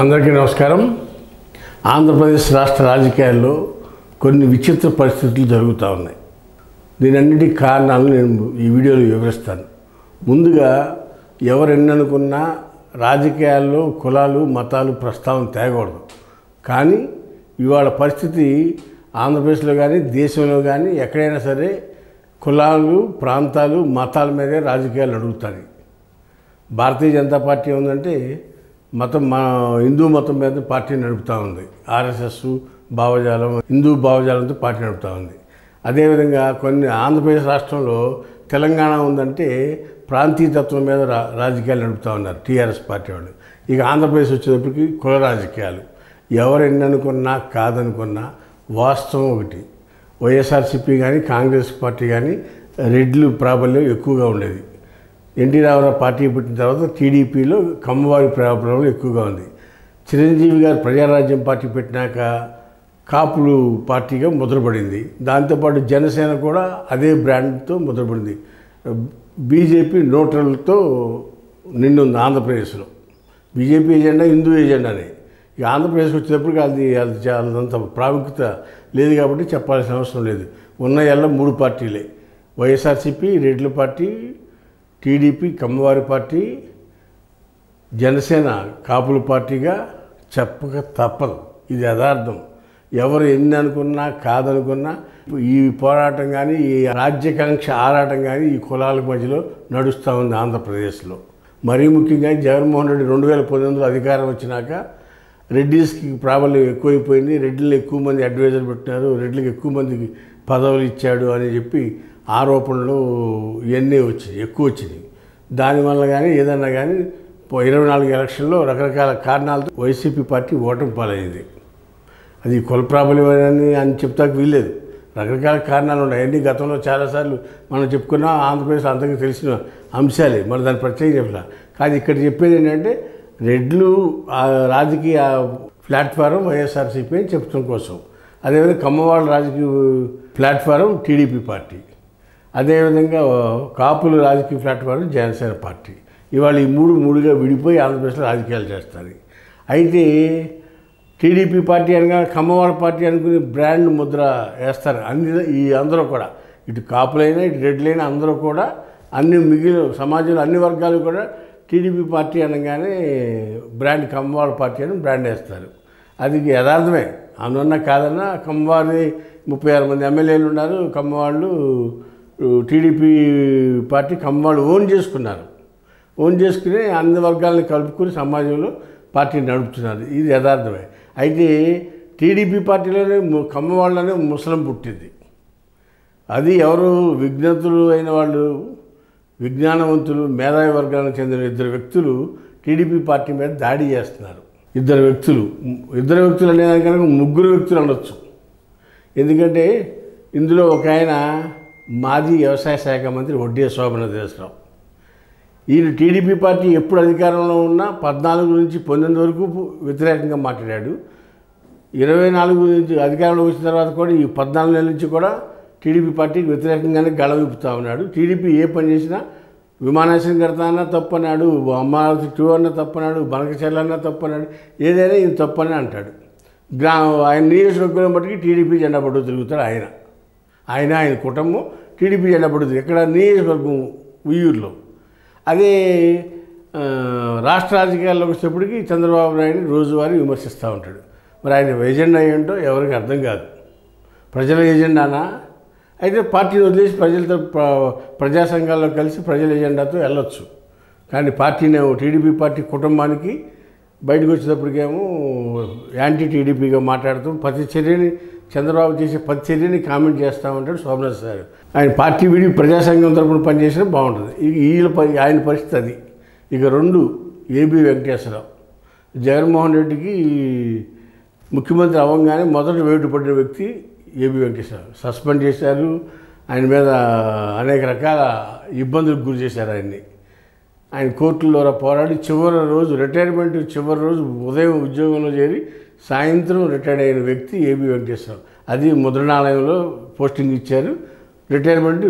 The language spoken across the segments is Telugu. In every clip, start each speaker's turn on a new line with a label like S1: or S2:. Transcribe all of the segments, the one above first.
S1: అందరికీ నమస్కారం. ఆంధ్రప్రదేశ్ రాష్ట్ర రాజకీయాల్లో కొన్ని విచిత్ర పరిస్థితులు జరుగుతూ ఉన్నాయి. దీనన్నిటి కారణాలను నేను ఈ వీడియోలో వివరిస్తాను. ముందుగా ఎవరెన్ననుకున్నా రాజకీయాల్లో కులాలు మతాలు ప్రస్తావన తేగకూడదు. కానీ ఇవాళ పరిస్థితి ఆంధ్రప్రదేశ్లో కానీ దేశంలో కానీ ఎక్కడైనా సరే కులాలు ప్రాంతాలు మతాల మీదే రాజకీయాలు నడుగుతాయి. భారతీయ జనతా పార్టీ ఉందంటే హిందూ మతం మీద పార్టీ నడుపుతూ ఉంది. ఆర్ఎస్ఎస్ భావజాలం హిందూ భావజాలంతో పార్టీ నడుపుతూ ఉంది. అదేవిధంగా కొన్ని ఆంధ్రప్రదేశ్ రాష్ట్రంలో తెలంగాణ ఉందంటే ప్రాంతీయతత్వం మీద రాజకీయాలు నడుపుతూ ఉన్నారు టీఆర్ఎస్ పార్టీ వాళ్ళు. ఇక ఆంధ్రప్రదేశ్ వచ్చేటప్పటికి కుల రాజకీయాలు. ఎవరు ఎన్ననుకున్నా కాదనుకున్నా వాస్తవం ఒకటి, వైఎస్ఆర్సీపీ కానీ కాంగ్రెస్ పార్టీ కానీ రెడ్లు ప్రాబల్యం ఎక్కువగా ఉండేది. ఎన్టీ రామారావు పార్టీ పెట్టిన తర్వాత టీడీపీలో కమ్మవారి ప్రాబల్యం ఎక్కువగా ఉంది. చిరంజీవి గారు ప్రజారాజ్యం పార్టీ పెట్టినాక కాపులు పార్టీగా ముద్రపడింది. దాంతోపాటు జనసేన కూడా అదే బ్రాండ్తో ముద్రపడింది. బీజేపీ న్యూట్రల్తో నిండుంది ఆంధ్రప్రదేశ్లో. బీజేపీ ఎజెండా హిందూ ఎజెండానే. ఇక ఆంధ్రప్రదేశ్కి వచ్చేటప్పటికి అది అంత ప్రాముఖ్యత లేదు కాబట్టి చెప్పాల్సిన అవసరం లేదు. ఉన్న ఎల్ల 3 పార్టీలే, వైఎస్ఆర్సీపీ రెడ్ల పార్టీ, టీడీపీ కమ్మవారి పార్టీ, జనసేన కాపుల పార్టీగా చెప్పక తప్పదు. ఇది యథార్థం. ఎవరు ఎన్ని అనుకున్నా కాదనుకున్నా ఈ పోరాటం కానీ ఈ రాజ్యాకాంక్ష ఆరాటం కానీ ఈ కులాల మధ్యలో నడుస్తూ ఉంది ఆంధ్రప్రదేశ్లో. మరీ ముఖ్యంగా జగన్మోహన్ రెడ్డి 2019లో అధికారం వచ్చినాక రెడ్డిస్కి ప్రాబల్యం ఎక్కువైపోయింది. రెడ్డిలు ఎక్కువ మంది అడ్వైజర్ పెట్టినారు, రెడ్లకు ఎక్కువ మందికి పదవులు ఇచ్చాడు అని చెప్పి ఆరోపణలు ఇవన్నీ ఎక్కువ వచ్చినాయి. దానివల్ల కానీ ఏదన్నా కానీ 24 ఎలక్షన్లో రకరకాల కారణాలతో వైసీపీ పార్టీ ఓటమి పాలైంది. అది కుల ప్రాబల్యం అని చెప్తాకు వీల్లేదు. రకరకాల కారణాలు ఉన్నాయి. అన్నీ గతంలో చాలాసార్లు మనం చెప్పుకున్నాం. ఆంధ్రప్రదేశ్ అంతగా తెలిసిన అంశాలే, మరి దాన్ని ప్రత్యేకంగా చెప్పిన. కానీ ఇక్కడ చెప్పేది ఏంటంటే రెడ్లు రాజకీయ ప్లాట్ఫారం వైఎస్ఆర్సీపీ అని చెప్పడం కోసం, అదేవిధంగా కమ్మవాళ్ళ రాజకీయ ప్లాట్ఫారం టీడీపీ పార్టీ, అదేవిధంగా కాపుల రాజకీయ ప్లాట్ఫారం జనసేన పార్టీ. ఇవాళ ఈ మూడుగా విడిపోయి ఆంధ్రప్రదేశ్లో రాజకీయాలు చేస్తారు. అయితే టీడీపీ పార్టీ అనగా కమ్మవాళ్ళ పార్టీ అనుకుని బ్రాండ్ ముద్ర వేస్తారు అందరూ కూడా. ఇటు కాపులైనా ఇటు రెడ్లైనా అందరూ కూడా అన్ని మిగిలిన సమాజంలో అన్ని వర్గాలు కూడా టీడీపీ పార్టీ అనగానే బ్రాండ్ కమ్మవాళ్ళ పార్టీ అని బ్రాండ్ వేస్తారు. అది యథార్థమే. అందువల్ల కాదన్నా కమ్మవారి 36 మంది ఎమ్మెల్యేలు ఉన్నారు. కమ్మవాళ్ళు టీడీపీ పార్టీ కమ్మవాళ్ళు ఓన్ చేసుకుని అన్ని వర్గాలని కలుపుకొని సమాజంలో పార్టీ నడుపుతున్నారు. ఇది యథార్థమే. అయితే టీడీపీ పార్టీలోనే కమ్మవాళ్ళనే ముసలం పుట్టింది. అది ఎవరు విజ్ఞతులు అయిన వాళ్ళు, విజ్ఞానవంతులు మేధావి వర్గానికి చెందిన 2 వ్యక్తులు టీడీపీ పార్టీ మీద దాడి చేస్తున్నారు. 2 వ్యక్తులు అనేది కనుక 3 వ్యక్తులు అనొచ్చు. ఎందుకంటే ఇందులో ఒక ఆయన మాజీ వ్యవసాయ శాఖ మంత్రి వడ్డే శోభనాద్రేశ్వరరావు. ఈయన టీడీపీ పార్టీ ఎప్పుడు అధికారంలో ఉన్నా 14 నుంచి 19 వరకు వ్యతిరేకంగా మాట్లాడాడు. 24 నుంచి అధికారంలో వచ్చిన తర్వాత కూడా ఈ 14 నెలల నుంచి కూడా టీడీపీ పార్టీకి వ్యతిరేకంగానే గళవిపుతా ఉన్నాడు. టీడీపీ ఏ పని చేసినా విమానాశ్రయం కడతానన్నా తప్పన్నాడు, అమరావతి 2 అన్నా తప్పన్నాడు, బనకచెర్ల అన్నా తప్పన్నాడు, ఏదైనా ఈయన తప్పని అంటాడు. ఆయన నియోజకవర్గం బట్టి టీడీపీ జెండా పట్టు తిరుగుతాడు. ఆయన కుటుంబం టీడీపీ జెండా పడుతుంది. ఎక్కడ నియోజకవర్గం ఉయ్యూరులో. అదే రాష్ట్ర రాజకీయాల్లోకి వచ్చేప్పటికి చంద్రబాబు నాయుడిని రోజువారీ విమర్శిస్తూ ఉంటాడు. మరి ఆయన ఎజెండా ఏంటో ఎవరికి అర్థం కాదు. ప్రజల ఎజెండానా? అయితే పార్టీని వదిలేసి ప్రజలతో ప్రజా సంఘాల్లో కలిసి ప్రజల ఎజెండాతో వెళ్ళొచ్చు. కానీ పార్టీని టీడీపీ పార్టీ కుటుంబానికి బయటకు వచ్చేటప్పటికేమో యాంటీ టీడీపీగా మాట్లాడుతూ చంద్రబాబు చేసే ప్రతి చర్యని కామెంట్ చేస్తూ ఉంటాడు శోభనాథ్ సార్. ఆయన పార్టీ విడి ప్రజా సంఘం తరపున పనిచేసినా బాగుంటుంది. ఆయన పరిస్థితి అది. ఇక 2 ఏబీ వెంకటేశ్వరరావు. జగన్మోహన్ రెడ్డికి ముఖ్యమంత్రి అవ్వగానే మొదట వేటు పడిన వ్యక్తి ఏబీ వెంకటేశ్వరరావు. సస్పెండ్ చేశారు. ఆయన మీద అనేక రకాల ఇబ్బందులకు గురి చేశారు ఆయన్ని. ఆయన కోర్టుల్లో పోరాడి రిటైర్మెంట్ చివరి రోజు ఉదయం ఉద్యోగంలో చేరి సాయంత్రం రిటైర్డ్ అయిన వ్యక్తి ఏబీ వెంకటేశ్వరరావు. అది ముద్రణాలయంలో పోస్టింగ్ ఇచ్చారు. రిటైర్మెంట్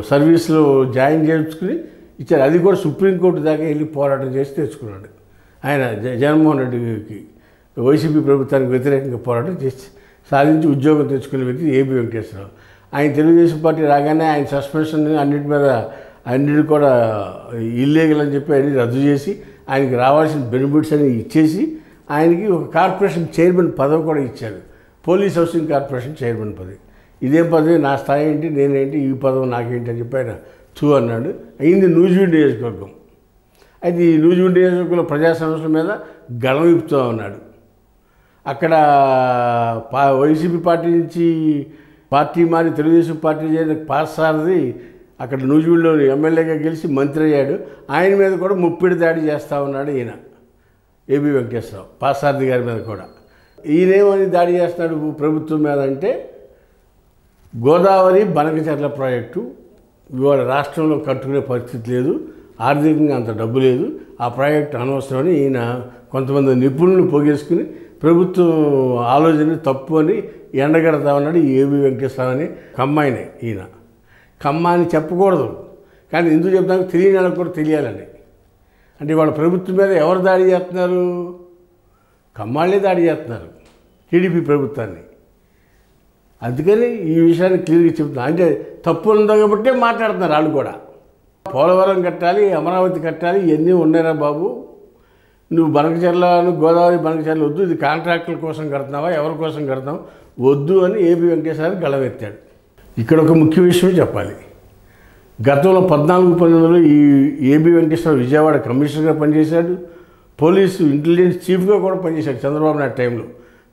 S1: సర్వీస్లో జాయిన్ చేసుకుని ఇచ్చారు. అది కూడా సుప్రీంకోర్టు దాకా వెళ్ళి పోరాటం చేసి తెచ్చుకున్నాడు. ఆయన జగన్మోహన్ రెడ్డికి వైసీపీ ప్రభుత్వానికి వ్యతిరేకంగా పోరాటం చేసి సాధించి ఉద్యోగం తెచ్చుకునే వ్యక్తి ఏబి వెంకటేశ్వరరావు. ఆయన తెలుగుదేశం పార్టీ రాగానే ఆయన సస్పెన్షన్ అన్నిటి కూడా ఇల్లీగల్ అని చెప్పి అన్ని రద్దు చేసి ఆయనకి రావాల్సిన బెనిఫిట్స్ అని ఇచ్చేసి ఆయనకి ఒక కార్పొరేషన్ చైర్మన్ పదవి కూడా ఇచ్చాడు. పోలీస్ హౌసింగ్ కార్పొరేషన్ చైర్మన్ పదవి. ఇదేం పదవి, నా స్థాయి ఏంటి, నేనేంటి, ఈ పదవి నాకేంటి అని చెప్పి ఆయన అన్నాడు. అయింది నూజివీడు నియోజకవర్గం. అయితే ఈ నూజివీడు నియోజకవర్గంలో ప్రజా సమస్యల మీద గళం విప్పుతూ ఉన్నాడు. అక్కడ వైసీపీ పార్టీ నుంచి పార్టీ మారి తెలుగుదేశం పార్టీ చేసిన పార్సారథి అక్కడ నూజివీడులో ఎమ్మెల్యేగా గెలిచి మంత్రి అయ్యాడు. ఆయన మీద కూడా ముప్పిడి దాడి చేస్తూ ఉన్నాడు ఈయన ఏబి వెంకటేశ్వరరావు, పార్సారథి గారి మీద కూడా. ఈయనేమని దాడి చేస్తున్నాడు ప్రభుత్వం మీద అంటే, గోదావరి బనకచెర్ల ప్రాజెక్టు ఇవాళ రాష్ట్రంలో కట్టుకునే పరిస్థితి లేదు, ఆర్థికంగా అంత డబ్బు లేదు, ఆ ప్రాజెక్టు అనవసరమని ఈయన కొంతమంది నిపుణులను పోగేసుకుని ప్రభుత్వం ఆలోచన తప్పు అని ఎండగడతా ఉన్నాడు ఈ ఏబి వెంకటేశ్వరరావు అని కమ్మాయినే. ఈయన కమ్మ అని చెప్పకూడదు, కానీ ఎందుకు చెప్తాను తెలియని వాళ్ళకి కూడా తెలియాలండి. అంటే వాళ్ళ ప్రభుత్వం మీద ఎవరు దాడి చేస్తున్నారు? కమ్మాళ్ళే దాడి చేస్తున్నారు టీడీపీ ప్రభుత్వాన్ని. అందుకని ఈ విషయాన్ని క్లియర్గా చెప్తున్నా. అంటే తప్పు ఉందో కాబట్టే మాట్లాడుతున్నారు వాళ్ళు కూడా. పోలవరం కట్టాలి, అమరావతి కట్టాలి, ఇవన్నీ ఉన్నాయిరా బాబు, నువ్వు బనకచెర్లను గోదావరి బనకచెర్ల వద్దు, ఇది కాంట్రాక్టుల కోసం కడుతున్నావా, ఎవరి కోసం కడతావు, వద్దు అని ఏబి వెంకటేశ్వరరావు గళమెత్తాడు. ఇక్కడ ఒక ముఖ్య విషయం చెప్పాలి. గతంలో 14-15లో ఈ ఏబి వెంకటేశ్వరరావు విజయవాడ కమిషనర్గా పనిచేశాడు, పోలీసు ఇంటెలిజెన్స్ చీఫ్గా కూడా పనిచేశాడు చంద్రబాబు నాయుడు టైంలో.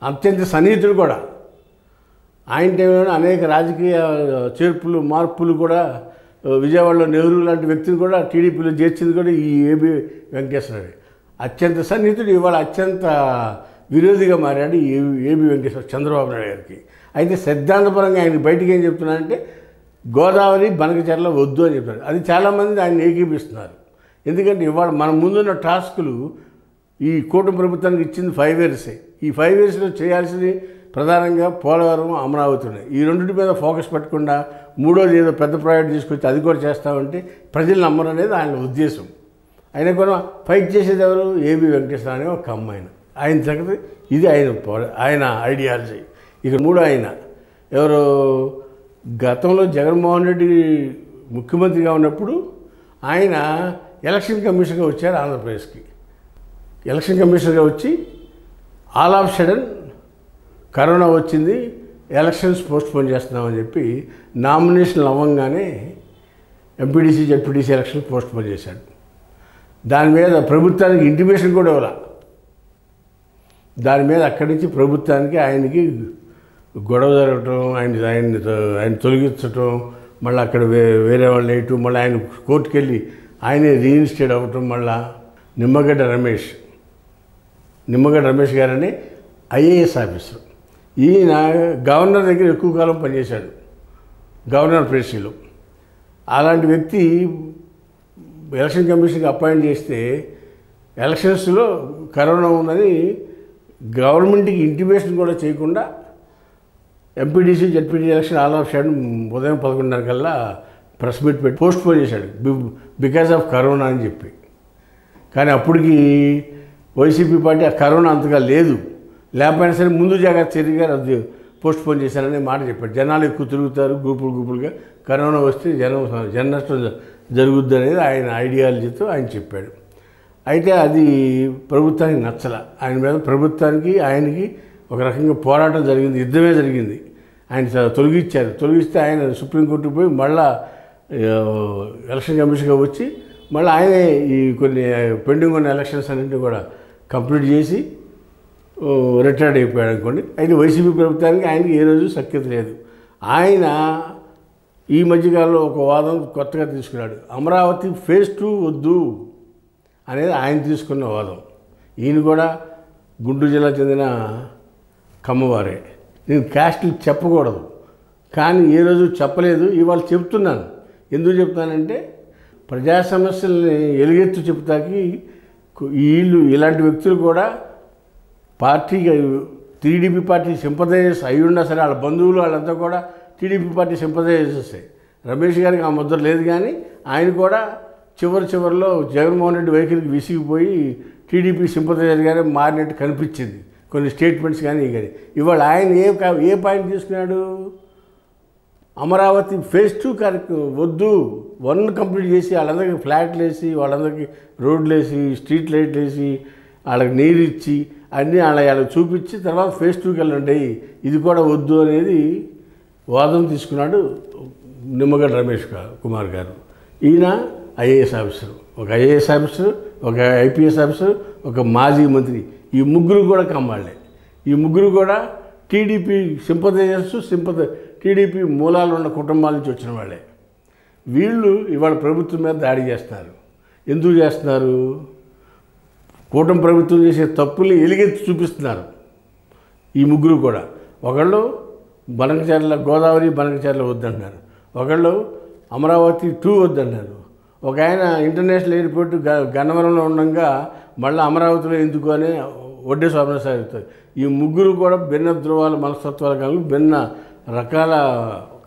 S1: అత్యంత సన్నిహితుడు కూడా. ఆయన టైంలో అనేక రాజకీయ చేర్పులు మార్పులు కూడా విజయవాడలో నెహ్రూ లాంటి వ్యక్తిని కూడా టీడీపీలో చేర్చింది కూడా ఈ ఏబి వెంకటేశ్వరరావు. అత్యంత సన్నిహితుడు, ఇవాళ అత్యంత విరోధిగా మారాడు ఏబి వెంకటేశ్వరరావు చంద్రబాబు నాయుడు గారికి. అయితే సిద్ధాంతపరంగా ఆయన బయటికి ఏం చెప్తున్నారంటే గోదావరి బనకచెర్ల వద్దు అని చెప్తారు. అది చాలామంది ఆయన ఏకీపిస్తున్నారు. ఎందుకంటే ఇవాళ మన ముందున్న టాస్కులు ఈ కూటమి ప్రభుత్వానికి ఇచ్చింది 5 ఇయర్సే. ఈ 5 ఇయర్స్లో చేయాల్సింది ప్రధానంగా పోలవరం, అమరావతి ఉన్నాయి. ఈ రెండింటి మీద ఫోకస్ పెట్టకుండా మూడోది ఏదో పెద్ద ప్రాజెక్ట్ తీసుకొచ్చి అది కూడా చేస్తామంటే ప్రజలు నమ్మరు అనేది ఆయన ఉద్దేశం. ఆయన కూడా ఫైట్ చేసేది ఎవరు? ఏబి వెంకటేశ్వర అనే ఒక అమ్మాయి. ఆయన సంగతి ఇది ఆయన ఐడియాలజీ. ఇక మూడో ఆయన ఎవరు? గతంలో జగన్మోహన్ రెడ్డి ముఖ్యమంత్రిగా ఉన్నప్పుడు ఆయన ఎలక్షన్ కమిషన్గా వచ్చారు ఆంధ్రప్రదేశ్కి. ఎలక్షన్ కమిషనర్గా వచ్చి ఆల్ ఆఫ్ సడన్ కరోనా వచ్చింది, ఎలక్షన్స్ పోస్ట్పోన్ చేస్తున్నామని చెప్పి నామినేషన్లు అవ్వంగానే ఎంపీడీసీ జెడ్పీటీసీ ఎలక్షన్ పోస్ట్పోన్ చేశాడు. దాని మీద ప్రభుత్వానికి ఇంటిమేషన్ కూడా ఇవ్వాల. దాని మీద అక్కడి నుంచి ప్రభుత్వానికి ఆయనకి గొడవ జరగటం, ఆయన తొలగించటం, మళ్ళీ అక్కడ వేరే వాళ్ళు వేయటం, మళ్ళీ ఆయన కోర్టుకు వెళ్ళి ఆయనే రీఇన్స్టేట్ అవ్వటం. మళ్ళీ నిమ్మగడ్డ రమేష్ గారని ఐఏఎస్ ఆఫీసర్. ఈయన గవర్నర్ దగ్గర ఎక్కువ కాలం పనిచేశాడు, గవర్నర్ ప్రెసిడెంట్లో. అలాంటి వ్యక్తి ఎలక్షన్ కమిషన్కి అపాయింట్ చేస్తే ఎలక్షన్స్లో కరోనా ఉందని గవర్నమెంట్కి ఇంటిమేషన్ కూడా చేయకుండా MPDC ZPTC election all of sudden ఉదయం 11:30 కల్లా ప్రెస్ మీట్ పెట్టి పోస్ట్పోన్ చేశాడు బికాజ్ ఆఫ్ కరోనా అని చెప్పి. కానీ అప్పటికి వైసీపీ పార్టీ ఆ కరోనా అంతగా లేదు, లేకపోయినా సరే ముందు జాగ్రత్త చర్యగా పోస్ట్పోన్ చేశారనే మాట చెప్పాడు. జనాలు ఎక్కువ తిరుగుతారు గ్రూపులుగా, కరోనా వస్తే జన నష్టం జరుగుద్ది అనేది ఆయన ఐడియాలజీతో ఆయన చెప్పాడు. అయితే అది ప్రభుత్వానికి నచ్చల. ఆయన మీద ప్రభుత్వానికి ఆయనకి ఒక రకంగా పోరాటం జరిగింది, యుద్ధమే జరిగింది. ఆయన తొలగిస్తే ఆయన సుప్రీంకోర్టుకు పోయి మళ్ళా ఎలక్షన్ కమిషన్గా వచ్చి మళ్ళీ ఆయనే ఈ కొన్ని పెండింగ్ ఉన్న ఎలక్షన్స్ అన్నింటినీ కూడా కంప్లీట్ చేసి రిటైర్డ్ అయిపోయాడు అనుకోండి. అయితే వైసీపీ ప్రభుత్వానికి ఆయనకి ఏ రోజు సఖ్యత లేదు. ఆయన ఈ మధ్యకాలంలో ఒక వాదం కొత్తగా తీసుకున్నాడు. అమరావతి ఫేజ్ 2 వద్దు అనేది ఆయన తీసుకున్న వాదం. ఈయన కూడా గుంటూరు జిల్లా చెందిన కమ్మవారే. నేను క్యాస్ట్లు చెప్పకూడదు, కానీ ఏ రోజు చెప్పలేదు. ఇవాళ చెప్తున్నాను. ఎందుకు చెప్తానంటే ప్రజా సమస్యల్ని ఎలుగెత్తు చెప్తాకి వీళ్ళు ఇలాంటి వ్యక్తులు కూడా పార్టీగా టీడీపీ పార్టీ సింపథైజర్స్ అయి ఉన్నా సరే వాళ్ళ బంధువులు వాళ్ళంతా కూడా టీడీపీ పార్టీ సింపథైజర్స్. రమేష్ గారికి ఆ ముద్ర లేదు, కానీ ఆయన కూడా చివరిలో జగన్మోహన్ రెడ్డి వైఖరికి విసిగిపోయి టీడీపీ సింపథైజర్ గానే మారినట్టు కనిపించింది కొన్ని స్టేట్మెంట్స్ కానీ ఇవాళ ఆయన ఏ పాయింట్ తీసుకున్నాడు? అమరావతి ఫేజ్ 2 కార్యక్రమం వద్దు, 1 కంప్లీట్ చేసి వాళ్ళందరికీ ఫ్లాట్లు వేసి, వాళ్ళందరికీ రోడ్లు వేసి, స్ట్రీట్ లైట్లు వేసి, వాళ్ళకి నీరు ఇచ్చి అన్నీ వాళ్ళకి చూపించి తర్వాత ఫేజ్ 2కి వెళ్ళండి, ఇది కూడా వద్దు అనేది వాదన తీసుకున్నాడు నిమ్మగడ్డ రమేష్ కుమార్ గారు. ఈయన ఐఏఎస్ ఆఫీసర్, ఒక ఐఏఎస్ ఆఫీసర్, ఒక ఐపీఎస్ ఆఫీసర్, ఒక మాజీ మంత్రి, ఈ ముగ్గురు కూడా కమ్మాళ్ళే. ఈ ముగ్గురు కూడా టీడీపీ సింపథైజర్స్, టీడీపీ మూలాలు ఉన్న కుటుంబాల నుంచి వచ్చిన వాళ్ళే. వీళ్ళు ఇవాళ ప్రభుత్వం మీద దాడి చేస్తున్నారు. ఎందుకు చేస్తున్నారు? కూటమి ప్రభుత్వం చేసే తప్పుల్ని ఎలుగెత్తి చూపిస్తున్నారు ఈ ముగ్గురు కూడా. ఒకళ్ళు గోదావరి బనకచెర్ల వద్దంటున్నారు, ఒకళ్ళు అమరావతి 2 వద్దంటున్నారు, ఒక ఆయన ఇంటర్నేషనల్ ఎయిర్పోర్ట్ గన్నవరంలో ఉండగా మళ్ళీ అమరావతిలో ఎందుకు అని వడ్డే స్వామి. ఈ ముగ్గురు కూడా భిన్న ధృవాల మనస్తత్వాలు కానీ భిన్న రకాల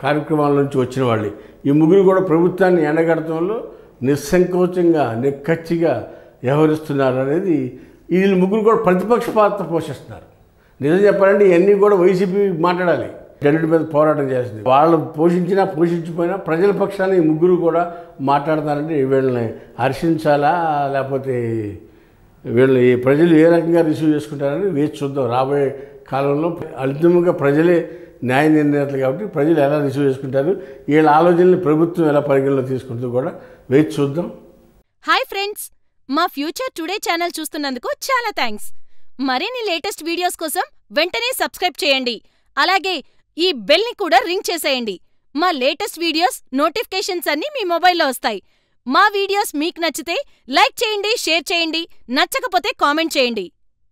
S1: కార్యక్రమాల నుంచి వచ్చిన వాళ్ళు. ఈ ముగ్గురు కూడా ప్రభుత్వాన్ని ఎండగడటంలో నిస్సంకోచంగా నిక్కచ్చిగా వ్యవహరిస్తున్నారు అనేది. వీళ్ళు ముగ్గురు కూడా ప్రతిపక్ష పాత్ర పోషిస్తున్నారు. నిజం చెప్పాలంటే ఇవన్నీ కూడా వైసీపీ మాట్లాడాలి, జడ్జి మీద పోరాటం చేస్తుంది. వాళ్ళు పోషించినా పోషించిపోయినా ప్రజల పక్షాన్ని ఈ ముగ్గురు కూడా మాట్లాడతారంటే వీళ్ళని హర్షించాలా లేకపోతే వీళ్ళని ప్రజలు ఏ రకంగా రిసీవ్ చేసుకుంటారని వేచి చూద్దాం. రాబోయే కాలంలో అంతిమంగా ప్రజలే న్యాయ నిర్ణేతలు కాబట్టి ప్రజలు ఎలా రిసీవ్ చేసుకుంటారు, వీళ్ళ ఆలోచనలు ప్రభుత్వం ఎలా పరిగణలో తీసుకుంటూ కూడా వేచి చూద్దాం.
S2: హాయ్ ఫ్రెండ్స్, మా ఫ్యూచర్ టుడే ఛానల్ చూస్తున్నందుకు చాలా థ్యాంక్స్. మరిన్ని లేటెస్ట్ వీడియోస్ కోసం వెంటనే సబ్స్క్రైబ్ చేయండి. అలాగే ఈ బెల్ని కూడా రింగ్ చేసేయండి. మా లేటెస్ట్ వీడియోస్ నోటిఫికేషన్స్ అన్నీ మీ మొబైల్లో వస్తాయి. మా వీడియోస్ మీకు నచ్చితే లైక్ చేయండి, షేర్ చేయండి, నచ్చకపోతే కామెంట్ చేయండి.